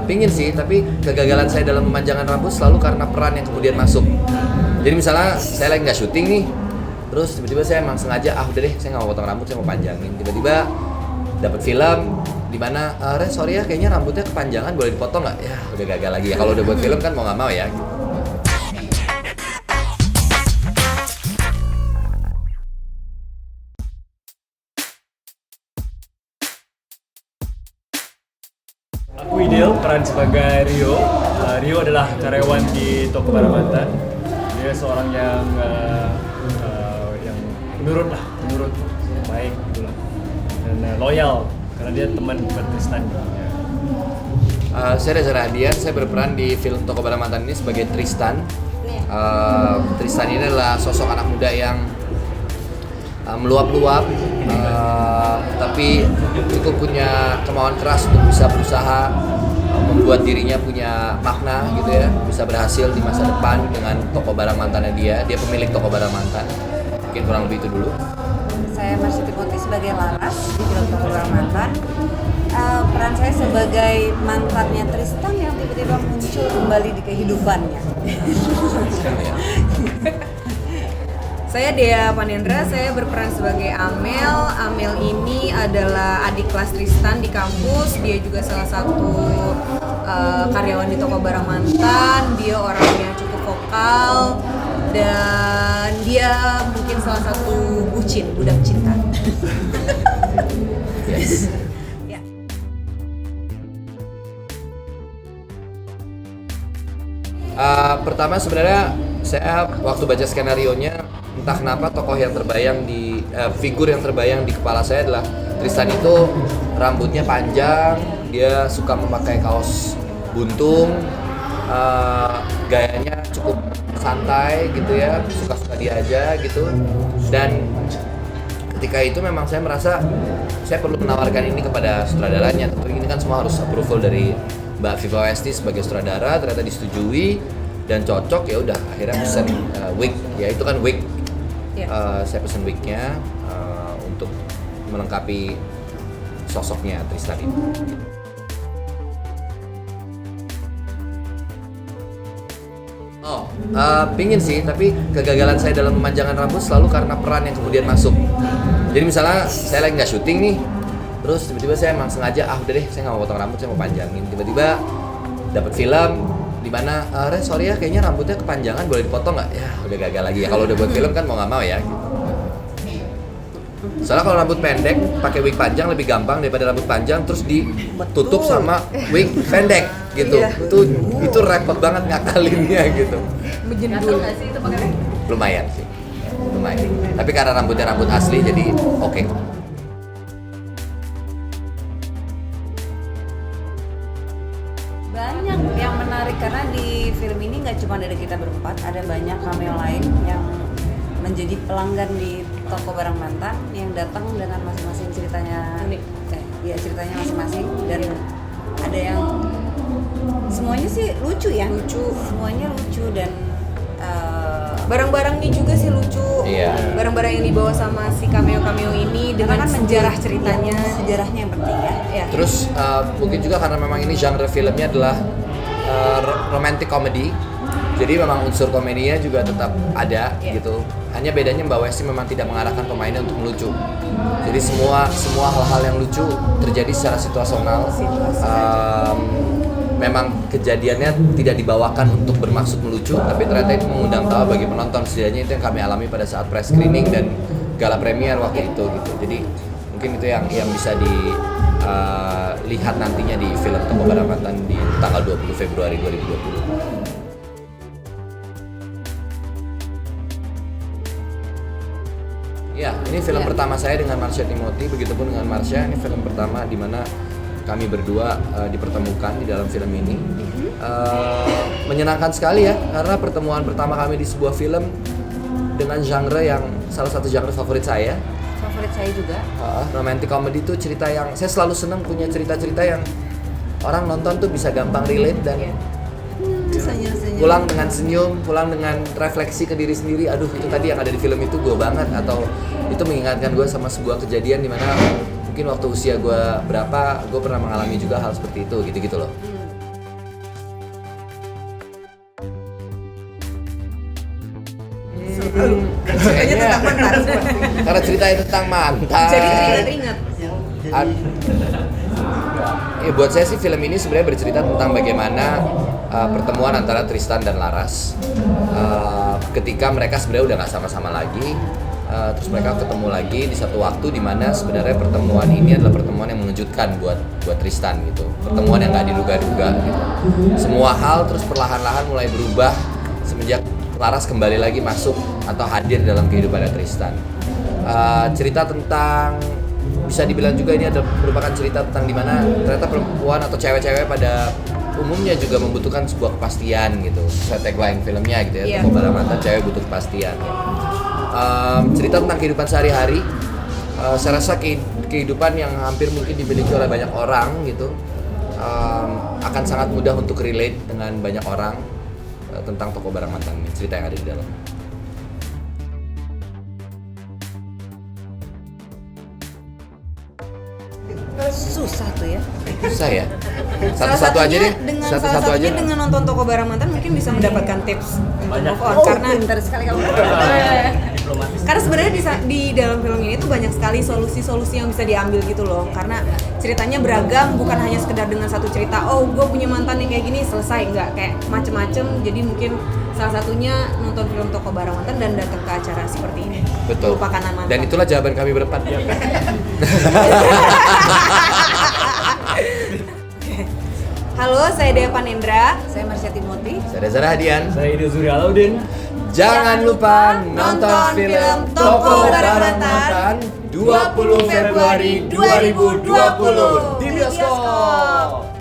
Pingin sih, tapi kegagalan saya dalam memanjangkan rambut selalu karena peran yang kemudian masuk. Jadi misalnya saya lagi nggak syuting nih, terus tiba-tiba saya emang sengaja, udah deh, saya nggak mau potong rambut, saya mau panjangin. Tiba-tiba dapat film di mana, sorry ya, kayaknya rambutnya kepanjangan, boleh dipotong nggak? Ya udah gagal lagi ya. Kalau udah buat film kan mau nggak mau ya. Gitu. Aku Ideal peran sebagai Rio. Rio adalah karyawan di toko barang mantan. Dia seorang yang penurut baik gitulah, dan loyal karena dia teman Tristan. Saya Reza Rahadian, saya berperan di film Toko Barang Mantan ini sebagai Tristan. Tristan ini adalah sosok anak muda yang meluap-luap, tapi cukup punya kemauan keras untuk bisa berusaha membuat dirinya punya makna gitu ya, bisa berhasil di masa depan dengan toko barang mantannya dia pemilik toko barang mantan. Mungkin kurang lebih itu dulu. Saya Marsha Timothy sebagai Laras di film Toko Barang Mantan. Peran saya sebagai mantannya Tristan yang tiba-tiba muncul kembali di kehidupannya. Saya Dea Panendra, saya berperan sebagai Amel. Amel ini adalah adik kelas Tristan di kampus. Dia juga salah satu karyawan di toko barang mantan. Dia orang yang cukup vokal dan dia mungkin salah satu budak cinta. Yes. Ya. Pertama sebenarnya saya waktu baca skenarionya, entah kenapa tokoh yang terbayang di figur yang terbayang di kepala saya adalah Tristan itu rambutnya panjang, dia suka memakai kaos buntung, gayanya cukup santai gitu ya, suka-suka dia aja gitu. Dan ketika itu memang saya merasa saya perlu menawarkan ini kepada sutradaranya. Tentu ini kan semua harus approval dari Mbak Viva Westi sebagai sutradara, ternyata disetujui dan cocok. Ya udah akhirnya pesan wig, ya itu kan wig. Saya pesan wignya untuk melengkapi sosoknya Tristan ini. Pingin sih, tapi kegagalan saya dalam memanjangkan rambut selalu karena peran yang kemudian masuk. Jadi misalnya saya lagi nggak syuting nih, terus tiba-tiba saya emang sengaja, udah deh, saya nggak mau potong rambut, saya mau panjangin. Tiba-tiba dapat film di mana, sorry ya, kayaknya rambutnya kepanjangan, boleh dipotong nggak? Ya udah gagal lagi ya. Kalau udah buat film kan mau nggak mau ya. Gitu. Soalnya kalau rambut pendek pakai wig panjang lebih gampang daripada rambut panjang terus ditutup sama wig pendek gitu. Itu repot banget ngakalinnya gitu. Menjendul nggak sih itu pakai? Lumayan sih, lumayan. Tapi karena rambutnya rambut asli jadi oke. Banyak yang menarik karena di film ini nggak cuma ada kita berempat, ada banyak cameo lain yang menjadi pelanggan di toko barang mantan yang datang dengan masing-masing ceritanya unik. Ceritanya masing-masing, dan ada yang semuanya sih lucu, semuanya lucu dan barang-barangnya juga sih lucu. Iya. Barang-barang yang dibawa sama si cameo-cameo ini dengan sejarah ceritanya. Sejarahnya yang penting ya. Terus mungkin juga karena memang ini genre filmnya adalah romantic comedy, jadi memang unsur komedinya juga tetap ada gitu. Hanya bedanya Mbak Westi memang tidak mengarahkan pemainnya untuk melucu. Jadi semua hal-hal yang lucu terjadi secara situasional. Memang kejadiannya tidak dibawakan untuk bermaksud melucu, tapi ternyata itu mengundang tawa bagi penonton. Setidaknya itu yang kami alami pada saat press screening dan gala premier waktu itu gitu. Jadi mungkin itu yang bisa dilihat nantinya di film Toko Barang Mantan di tanggal 20 Februari 2020. Ya, ini film pertama saya dengan Marsha Timothy, begitupun dengan Marsha. Ini film pertama di mana kami berdua dipertemukan di dalam film ini. Menyenangkan sekali ya, karena pertemuan pertama kami di sebuah film dengan genre yang salah satu genre favorit saya. Favorit saya juga. Romantic comedy itu cerita yang saya selalu senang punya cerita-cerita yang orang nonton tuh bisa gampang relate dan pulang dengan senyum, pulang dengan refleksi ke diri sendiri. Aduh, itu tadi yang ada di film itu gue banget, atau itu mengingatkan gue sama sebuah kejadian di mana mungkin waktu usia gue berapa, gue pernah mengalami juga hal seperti itu, gitu-gitu loh. Ceritanya tentang mantan. Karena ceritanya tentang mantan. Jadi teringat. Ya, buat saya sih film ini sebenarnya bercerita tentang bagaimana pertemuan antara Tristan dan Laras. Ketika mereka sebenarnya udah nggak sama-sama lagi, terus mereka ketemu lagi di satu waktu di mana sebenarnya pertemuan ini adalah pertemuan yang mengejutkan buat Tristan gitu. Pertemuan yang nggak diduga-duga gitu. Semua hal terus perlahan-lahan mulai berubah semenjak Laras kembali lagi masuk atau hadir dalam kehidupan Tristan. Cerita tentang, bisa dibilang juga ini merupakan cerita tentang dimana ternyata perempuan atau cewek-cewek pada umumnya juga membutuhkan sebuah kepastian gitu. Sesuai tagline filmnya gitu ya, Toko Barang Mantan, cewek butuh kepastian. Cerita tentang kehidupan sehari-hari. Saya rasa kehidupan yang hampir mungkin dimiliki oleh banyak orang gitu, akan sangat mudah untuk relate dengan banyak orang tentang Toko Barang Mantan ini, cerita yang ada di dalam. Susah tuh ya. Susah ya. Satu-satu aja deh. Satu-satu aja. Dengan nonton Toko Barang Mantan mungkin bisa mendapatkan tips untuk Banyak. move on, karena Pintar sekali kamu. karena sebenarnya di dalam film ini tuh banyak sekali solusi-solusi yang bisa diambil gitu loh, karena ceritanya beragam, bukan hanya sekedar dengan satu cerita, oh gue punya mantan yang kayak gini selesai, enggak, kayak macem-macem. Jadi mungkin salah satunya nonton film Toko Barang Mantan dan datang ke acara seperti ini. Betul. Lupakan mantan. Dan itulah jawaban kami berempat. Halo, saya Dea Panendra. Saya Marsha Timothy. Saya Reza Rahadian. Saya Idil Zuri Alauddin. Jangan lupa nonton film Toko Barang Mantan 20 Februari 2020 di bioskop.